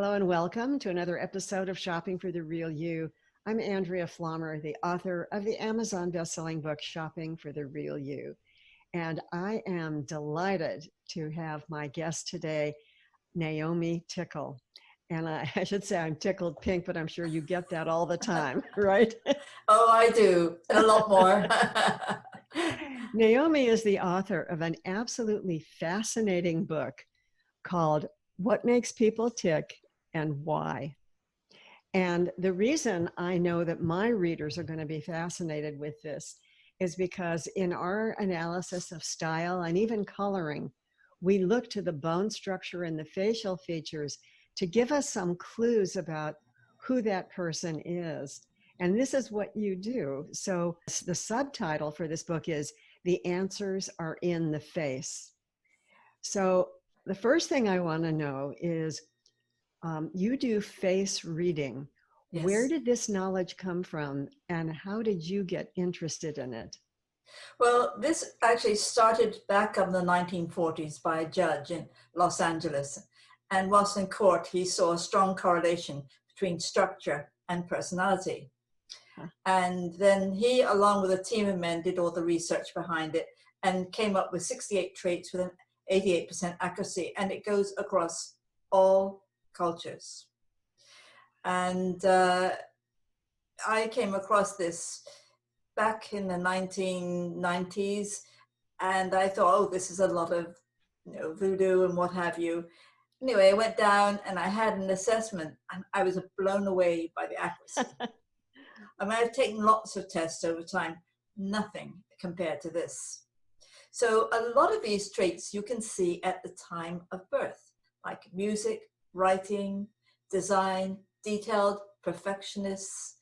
Hello and welcome to another episode of Shopping for the Real You. I'm Andrea Pflaumer, the author of the Amazon bestselling book, Shopping for the Real You. And I am delighted to have my guest today, Naomi Tickle. And I should say I'm tickled pink, but I'm sure you get that all the time, right? Oh, I do, and a lot more. Naomi is the author of an absolutely fascinating book called What Makes People Tick and Why. And the reason I know that my readers are going to be fascinated with this is because in our analysis of style and even coloring, we look to the bone structure and the facial features to give us some clues about who that person is. And this is what you do. So the subtitle for this book is The Answers Are in the Face. So the first thing I want to know is you do face reading. Where Yes. did this knowledge come from, and how did you get interested in it? Well, this actually started back in the 1940s by a judge in Los Angeles. And whilst in court, he saw a strong correlation between structure and personality. Huh. And then he, along with a team of men, did all the research behind it and came up with 68 traits with an 88% accuracy. And it goes across all cultures. And I came across this back in the 1990s, and I thought, oh, this is a lot of voodoo and what have you. Anyway, I went down and I had an assessment, and I was blown away by the accuracy. I mean, I've taken lots of tests over time, nothing compared to this. So a lot of these traits you can see at the time of birth, like music, writing, design, detailed, perfectionists,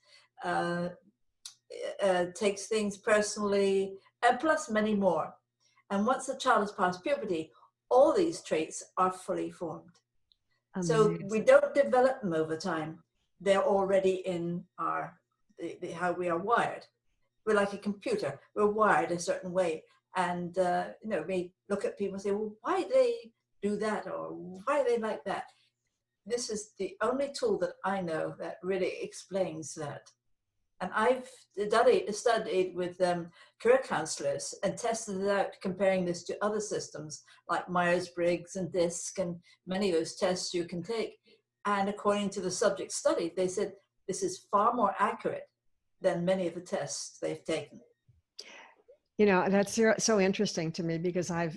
takes things personally, and plus many more. And once the child has passed puberty, all these traits are fully formed. Amazing. So we don't develop them over time. They're already in our how we are wired. We're like a computer. We're wired a certain way. And we look at people and say, well, why do they do that? Or why are they like that? This is the only tool that I know that really explains that. And I've studied with career counselors and tested it out, comparing this to other systems like Myers-Briggs and DISC and many of those tests you can take. And according to the subject studied, they said this is far more accurate than many of the tests they've taken. You know, that's so interesting to me because I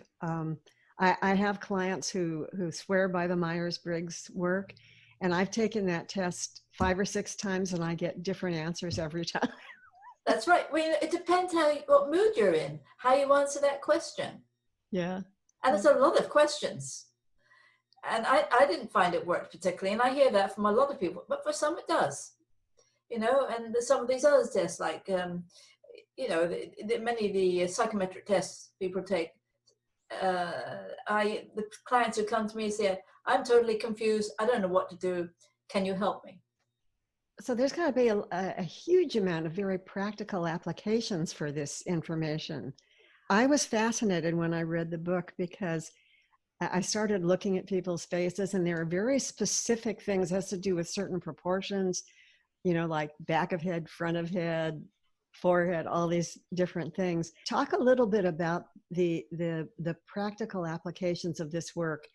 have clients who swear by the Myers-Briggs work, and I've taken that test 5 or 6 times and I get different answers every time. That's right. Well, it depends what mood you're in, how you answer that question. Yeah. And there's a lot of questions. And I didn't find it worked particularly, and I hear that from a lot of people, but for some it does. And some of these other tests, like, many of the psychometric tests people take, the clients who come to me say, I'm totally confused. I don't know what to do. Can you help me? So there's got to be a huge amount of very practical applications for this information. I was fascinated when I read the book because I started looking at people's faces, and there are very specific things that has to do with certain proportions, like back of head, front of head, forehead, all these different things. Talk a little bit about the practical applications of this work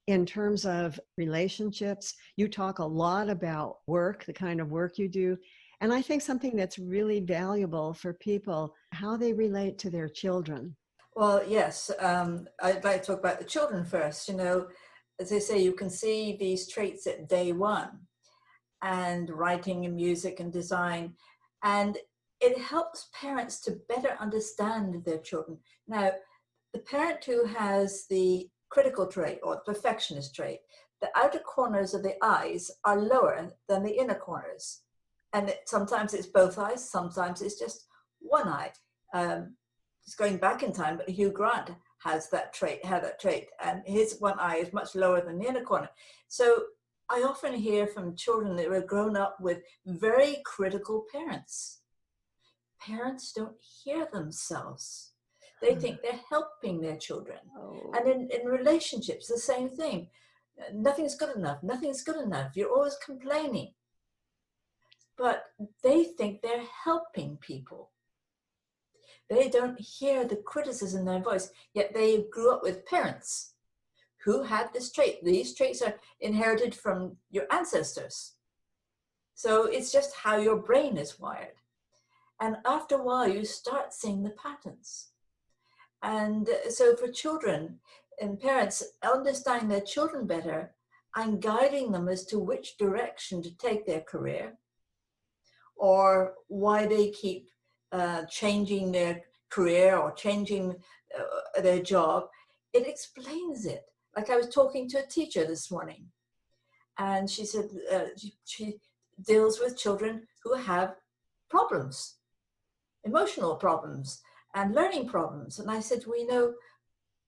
in terms of relationships. You talk a lot about work, the kind of work you do. And I think something that's really valuable for people, how they relate to their children. Well, yes, I'd like to talk about the children first. As they say, you can see these traits at day one, and writing and music and design. And it helps parents to better understand their children. Now, the parent who has the critical trait or perfectionist trait, the outer corners of the eyes are lower than the inner corners. And sometimes it's both eyes, sometimes it's just one eye. It's going back in time, but Hugh Grant had that trait, and his one eye is much lower than the inner corner. So I often hear from children that were grown up with very critical parents. Parents don't hear themselves. They think they're helping their children. Oh. And in relationships, the same thing. Nothing's good enough. Nothing's good enough. You're always complaining. But they think they're helping people. They don't hear the criticism in their voice, yet they grew up with parents who had this trait. These traits are inherited from your ancestors. So it's just how your brain is wired. And after a while, you start seeing the patterns. And so for children and parents, understanding their children better and guiding them as to which direction to take their career, or why they keep changing their career or changing their job, it explains it. Like I was talking to a teacher this morning, and she said she deals with children who have problems, emotional problems and learning problems. And I said, well, you know,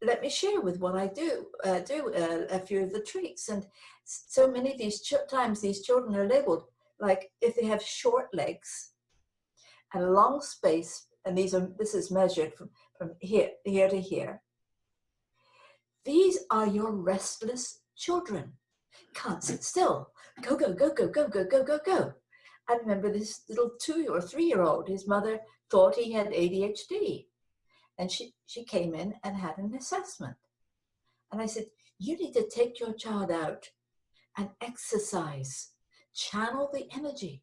let me share with what I do a few of the traits. And so many of these times these children are labeled, like if they have short legs and a long space, and this is measured from here to here. These are your restless children. Can't sit still. Go, go, go, go, go, go, go, go, go. I remember this little 2 or 3-year-old, his mother thought he had ADHD. And she came in and had an assessment. And I said, you need to take your child out and exercise, channel the energy.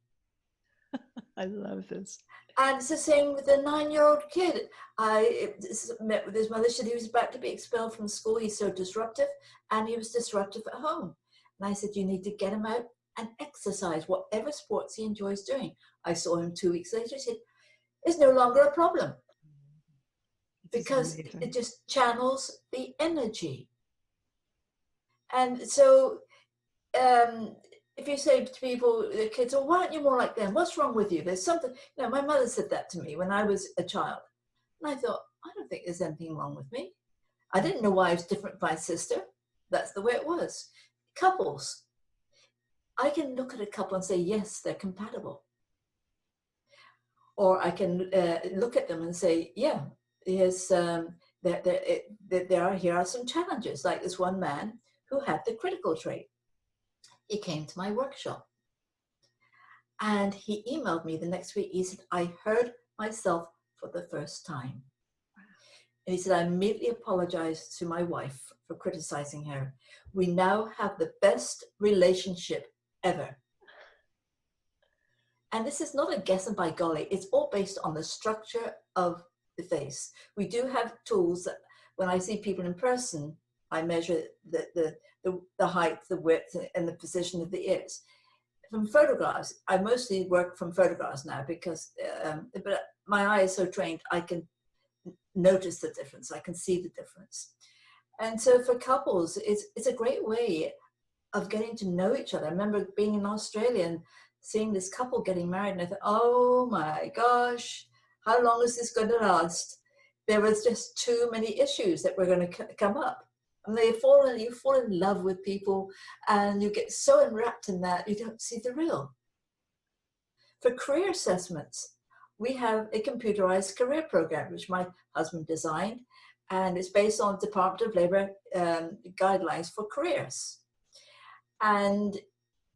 I love this. And it's the same with the 9-year-old kid. I met with his mother. She said he was about to be expelled from school. He's so disruptive, and he was disruptive at home. And I said, you need to get him out and exercise, whatever sports he enjoys doing. I saw him 2 weeks later. He said, it's no longer a problem. Because it just channels the energy. And so if you say to people, the kids, oh, why aren't you more like them? What's wrong with you? There's something, you know, my mother said that to me when I was a child. And I thought, I don't think there's anything wrong with me. I didn't know why I was different from my sister. That's the way it was. Couples. I can look at a couple and say, yes, they're compatible. Or I can look at them and say, yeah, here's, here are some challenges. Like this one man who had the critical trait. He came to my workshop and he emailed me the next week. He said, I heard myself for the first time. And he said, I immediately apologized to my wife for criticizing her. We now have the best relationship ever. And this is not a guess and by golly, it's all based on the structure of the face. We do have tools that when I see people in person, I measure the height, the width, and the position of the ears. From photographs, I mostly work from photographs now because but my eye is so trained, I can notice the difference, I can see the difference. And so for couples, it's a great way of getting to know each other. I remember being in Australia and seeing this couple getting married, and I thought, oh my gosh, how long is this going to last? There was just too many issues that were going to come up. And you fall in love with people, and you get so enwrapped in that you don't see the real. For career assessments, we have a computerized career program, which my husband designed, and it's based on Department of Labor guidelines for careers. And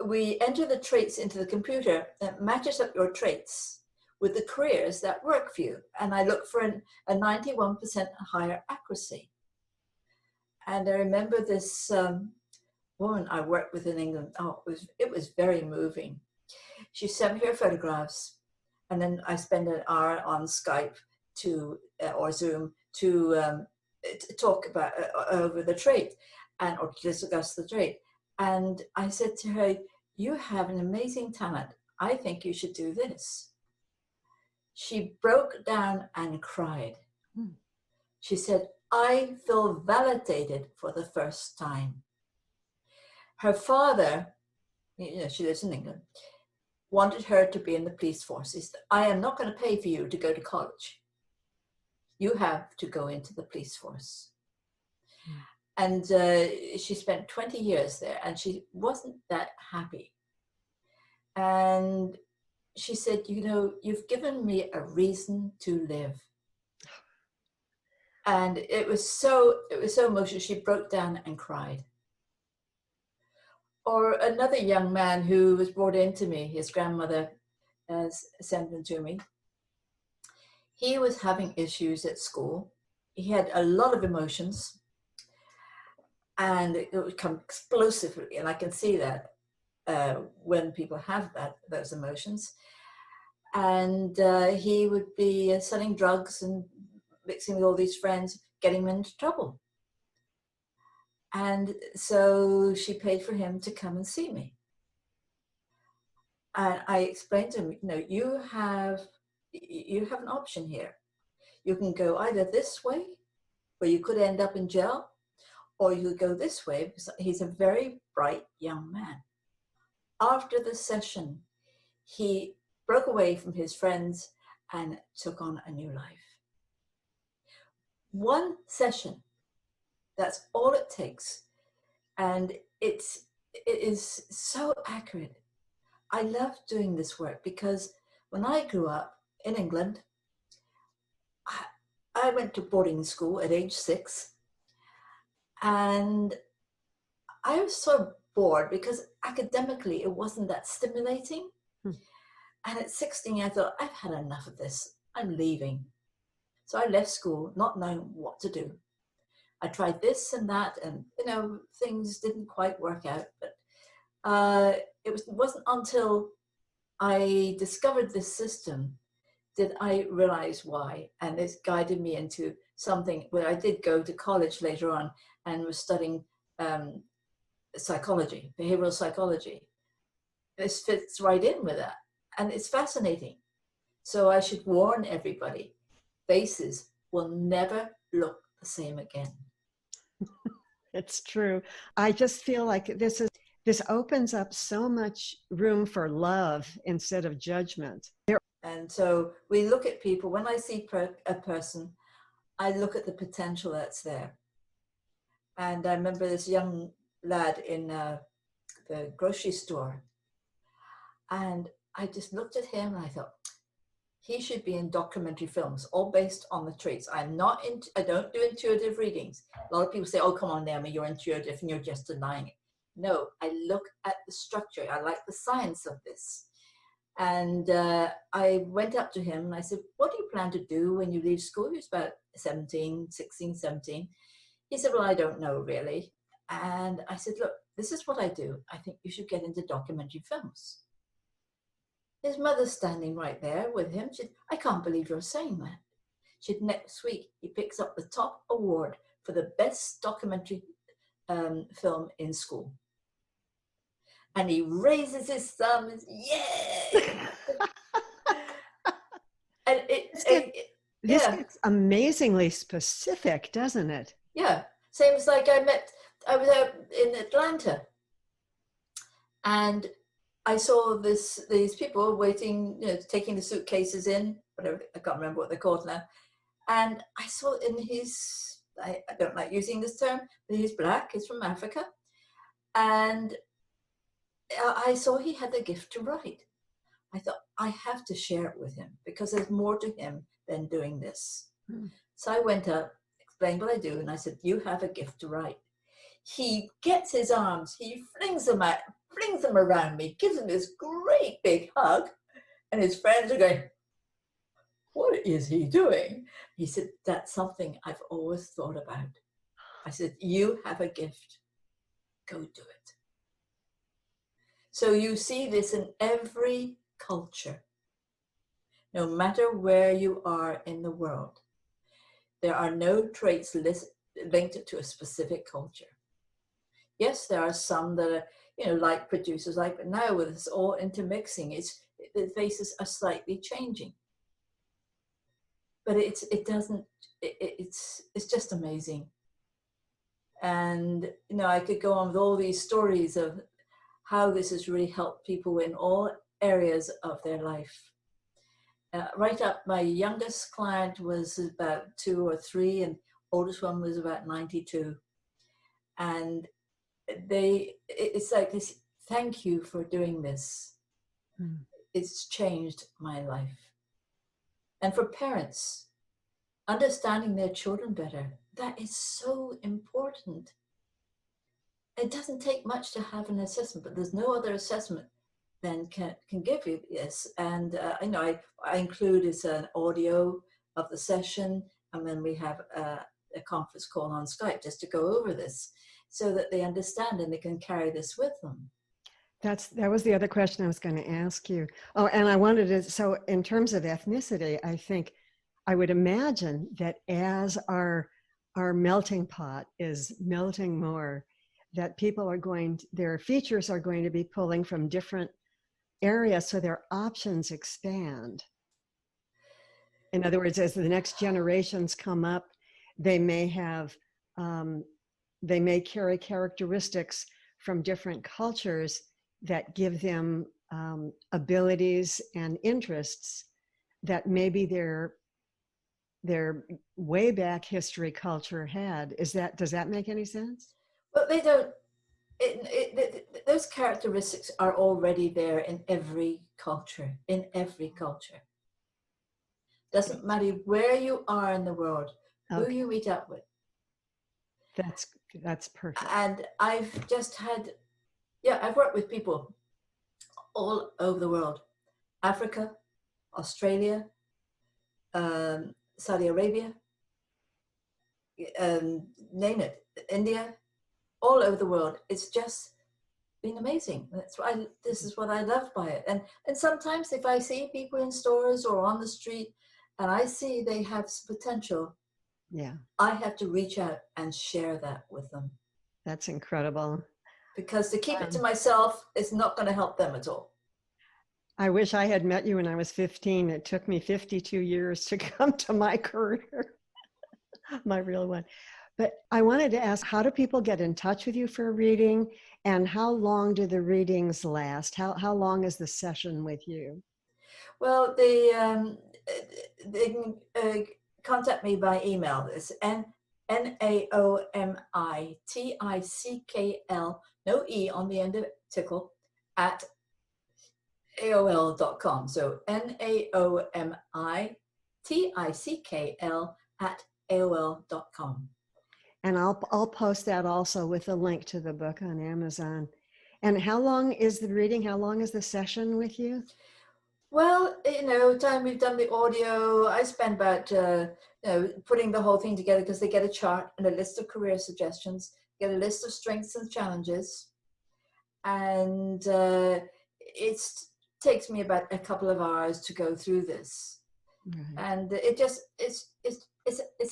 we enter the traits into the computer that matches up your traits with the careers that work for you. And I look for a 91% higher accuracy. And I remember this woman I worked with in England. Oh, it was very moving. She sent me her photographs, and then I spent an hour on Skype or Zoom to talk about over the trait or to discuss the trait. And I said to her, you have an amazing talent. I think you should do this. She broke down and cried. She said, I feel validated for the first time. Her father, she lives in England, wanted her to be in the police force. He said, I am not going to pay for you to go to college. You have to go into the police force. And she spent 20 years there, and she wasn't that happy. And she said, you've given me a reason to live. And it was so emotional. She broke down and cried. Or another young man who was brought into me, his grandmother sent him to me. He was having issues at school. He had a lot of emotions, and it would come explosively, and I can see that when people have those emotions. And he would be selling drugs and mixing with all these friends, getting him into trouble. And so she paid for him to come and see me. And I explained to him, you have an option here. You can go either this way, where you could end up in jail, or you could go this way, because he's a very bright young man. After the session, he broke away from his friends and took on a new life. One session, that's all it takes. And it is so accurate. I love doing this work because when I grew up in England, I went to boarding school at age 6, and I was so bored because academically it wasn't that stimulating. And at 16, I thought, I've had enough of this. I'm leaving. So I left school not knowing what to do. I tried this and that, and things didn't quite work out. But it wasn't until I discovered this system did I realize why, and this guided me into something where I did go to college later on and was studying psychology, behavioral psychology. This fits right in with that, and it's fascinating. So I should warn everybody, faces will never look the same again. It's true. I just feel like this opens up so much room for love instead of judgment. And so we look at people. When I see a person, I look at the potential that's there. And I remember this young lad in the grocery store, and I just looked at him and I thought, he should be in documentary films, all based on the traits. I don't do intuitive readings. A lot of people say, oh, come on, Naomi, you're intuitive and you're just denying it. No, I look at the structure. I like the science of this. And I went up to him and I said, what do you plan to do when you leave school? He was about 16, 17. He said, well, I don't know really. And I said, look, this is what I do. I think you should get into documentary films. His mother's standing right there with him. She said, I can't believe you're saying that. She said, next week he picks up the top award for the best documentary film in school. And he raises his thumb and says, yay! And this gets amazingly specific, doesn't it? Yeah. Same as like I was out in Atlanta, and I saw these people waiting, taking the suitcases in, whatever, I can't remember what they're called now. And I saw I don't like using this term, but he's black, he's from Africa. And I saw he had the gift to write. I thought, I have to share it with him because there's more to him than doing this. So I went up, explained what I do, and I said, you have a gift to write. He gets his arms, he flings them around me, gives him this great big hug, and his friends are going, what is he doing? He said, that's something I've always thought about. I said, you have a gift, go do it. So you see this in every culture, no matter where you are in the world. There are no traits linked to a specific culture. Yes, there are some that are, like producers, but now with this all intermixing, the faces are slightly changing. But it's just amazing. And, I could go on with all these stories of how this has really helped people in all areas of their life. Right up, my youngest client was about 2 or 3, and oldest one was about 92. And it's like this, thank you for doing this. It's changed my life. And for parents, understanding their children better, that is so important. it doesn't take much to have an assessment, but there's no other assessment then can give you this. And I include as an audio of the session, and then we have a conference call on Skype just to go over this so that they understand and they can carry this with them. That was the other question I was going to ask you. Oh, and I wanted to, so in terms of ethnicity, I think I would imagine that as our melting pot is melting more, that people are their features are going to be pulling from different areas, so their options expand. In other words, as the next generations come up, they may have, they may carry characteristics from different cultures that give them abilities and interests that maybe their way back history culture had. Does that make any sense? But they don't. Those characteristics are already there in every culture. In every culture, doesn't matter where you are in the world, who you meet up with. That's perfect. And I've just had, I've worked with people all over the world: Africa, Australia, Saudi Arabia, name it, India, all over the world. It's just been amazing. That's why this is what I love by it. And sometimes if I see people in stores or on the street and I see they have potential, I have to reach out and share that with them. That's incredible. Because to keep it to myself is not going to help them at all. I wish I had met you when I was 15. It took me 52 years to come to my career, my real one. But I wanted to ask, how do people get in touch with you for a reading, and how long do the readings last? How long is the session with you? Well, they can contact me by email. It's NaomiTickle, no E on the end of it, Tickle, at AOL.com. So NaomiTickle at AOL.com. And I'll post that also with a link to the book on Amazon. And how long is the reading? How long is the session with you? Well, time we've done the audio, I spend about, putting the whole thing together, because they get a chart and a list of career suggestions, get a list of strengths and challenges. And it takes me about a couple of hours to go through this. Right. And it's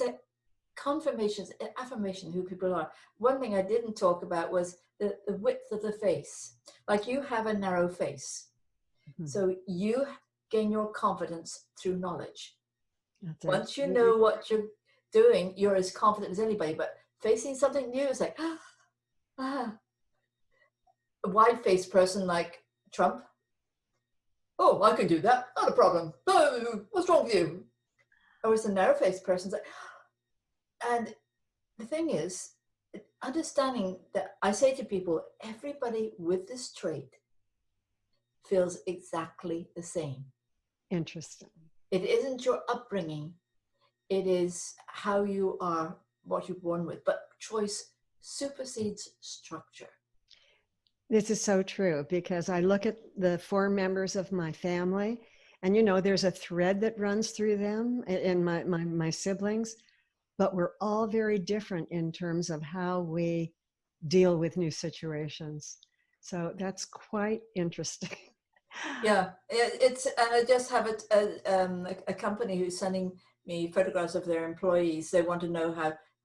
a confirmation, an affirmation who people are. One thing I didn't talk about was the width of the face. Like, you have a narrow face. Mm-hmm. So you gain your confidence through knowledge. Once you know what you're doing, you're as confident as anybody. But facing something new is like, a wide-faced person like Trump, oh, I can do that, not a problem. Oh, what's wrong with you? Or it's a narrow-faced person's like, and the thing is, understanding that I say to people, everybody with this trait feels exactly the same. Interesting. It isn't your upbringing. It is how you are, what you're born with. But choice supersedes structure. This is so true, because I look at the 4 members of my family, and there's a thread that runs through them in my siblings, but we're all very different in terms of how we deal with new situations. So that's quite interesting. Yeah, it's, and I just have a company who's sending me photographs of their employees. They want to know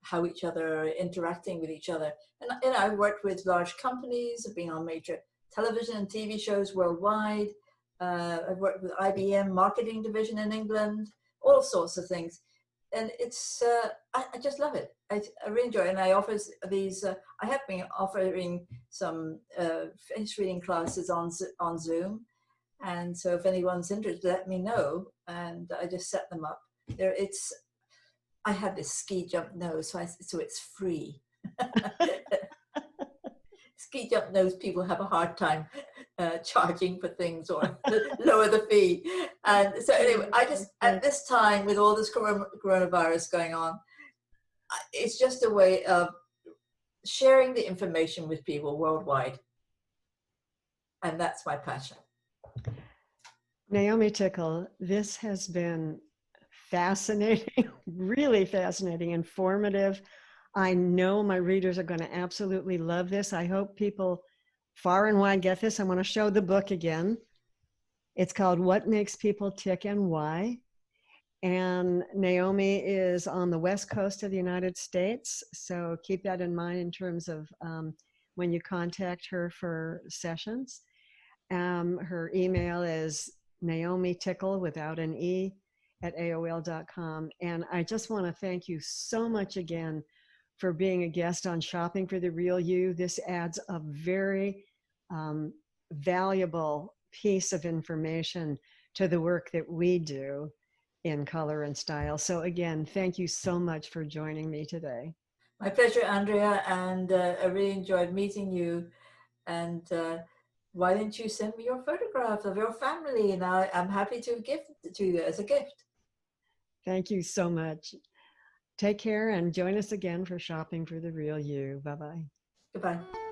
how each other are interacting with each other. And I've worked with large companies, I've been on major television and TV shows worldwide. I've worked with IBM marketing division in England, all sorts of things. And it's, I just love it. I really enjoy it. And I offer these, I have been offering some face reading classes on Zoom. And so if anyone's interested, let me know. And I just set them up. I have this ski jump nose, so it's free. Ski jump nose people have a hard time charging for things or lower the fee. And so anyway, I just, at this time, with all this coronavirus going on, it's just a way of sharing the information with people worldwide. And that's my passion. Naomi Tickle, this has been fascinating, really fascinating, informative. I know my readers are going to absolutely love this. I hope people far and wide get this. I want to show the book again. It's called What Makes People Tick and Why. And Naomi is on the West Coast of the United States. So keep that in mind in terms of when you contact her for sessions. Her email is Naomi Tickle without an E at AOL.com. And I just want to thank you so much again for being a guest on Shopping for the Real You. This adds a very valuable piece of information to the work that we do in color and style. So again, thank you so much for joining me today. My pleasure, Andrea, and I really enjoyed meeting you. And why didn't you send me your photographs of your family? And I'm happy to give it to you as a gift. Thank you so much. Take care and join us again for Shopping for the Real You. Bye-bye. Goodbye.